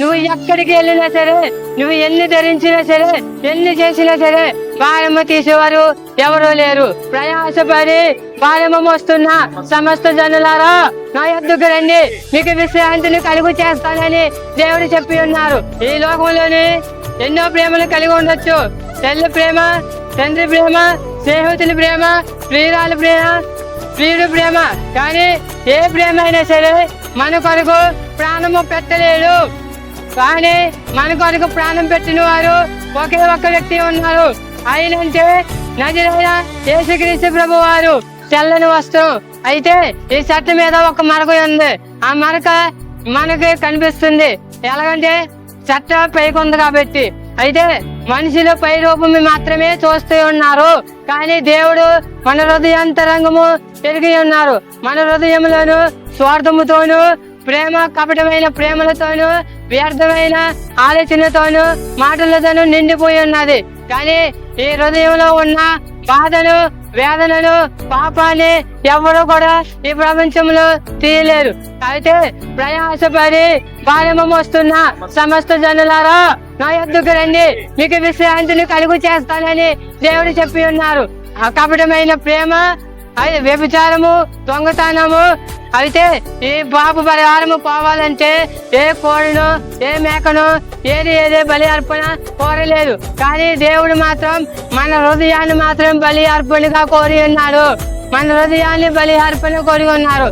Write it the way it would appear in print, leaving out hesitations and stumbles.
నువ్వు ఎక్కడికి వెళ్ళినా సరే, నువ్వు ఎన్ని ధరించినా సరే, ఎన్ని చేసినా సరే భారము తీసేవారు ఎవరూ లేరు. ప్రయాసపడి భారము మోస్తున్న సమస్త జనులారా నా యొద్దకు రండి, మీకు విశ్రాంతిని కలుగు చేస్తానని దేవుడు చెప్పి ఉన్నారు. ఈ లోకంలోని ఎన్నో ప్రేమలు కలిగి ఉండొచ్చు. తల్లి ప్రేమ, తండ్రి ప్రేమ, స్నేహితుల ప్రేమ, ప్రియురాలు ప్రేమ, ప్రియుడు ప్రేమ. కానీ ఏ ప్రేమ అయినా సరే మన కొరకు ప్రాణము పెట్టలేడు. కానీ మన కొరకు ప్రాణం పెట్టిన వారు ఒకే ఒక్క వ్యక్తి ఉన్నారు. ఆయనంటే నజరైన యేసుక్రీస్తు ప్రభు వారు. తెల్లని వస్త్రం అయితే ఈ షర్ట్ మీద ఒక మరక ఉంది. ఆ మరక మనకి కనిపిస్తుంది. ఎలాగంటే షర్ట్ పైకి ఉంది కాబట్టి. అయితే మనుషులు పై రూపం మాత్రమే చూస్తూ ఉన్నారు. కానీ దేవుడు మన హృదయాంతరంగము పెరిగి ఉన్నారు. మన హృదయంలోను స్వార్థముతోను, ప్రేమ కపటమైన ప్రేమలతోను, వ్యర్థమైన ఆలోచనతోను, మాటలతోనూ నిండిపోయి ఉన్నది. కానీ ఈ హృదయంలో ఉన్న బాధను, వేదనను, పాపాన్ని ఎవరు కూడా ఈ ప్రపంచంలో తీయలేరు. అయితే ప్రయాసపడి భారము మోస్తున్న సమస్త జనులారా నా యొద్దకు రండి, మీకు విశ్రాంతిని కలుగు చేస్తానని దేవుడు చెప్పి ఉన్నారు. ఆ కపటమైన ప్రేమ, అది వ్యభిచారము, దొంగతనము. అయితే ఈ పాప పరిహారము పోవాలంటే ఏ కోడను, ఏ మేకను, ఏదే బలి అర్పణ కోరలేదు. కానీ దేవుడు మాత్రం మన హృదయాన్ని మాత్రం బలి అర్పణగా కోరి ఉన్నాడు. మన హృదయాన్ని బలి అర్పణ కోరి ఉన్నారు.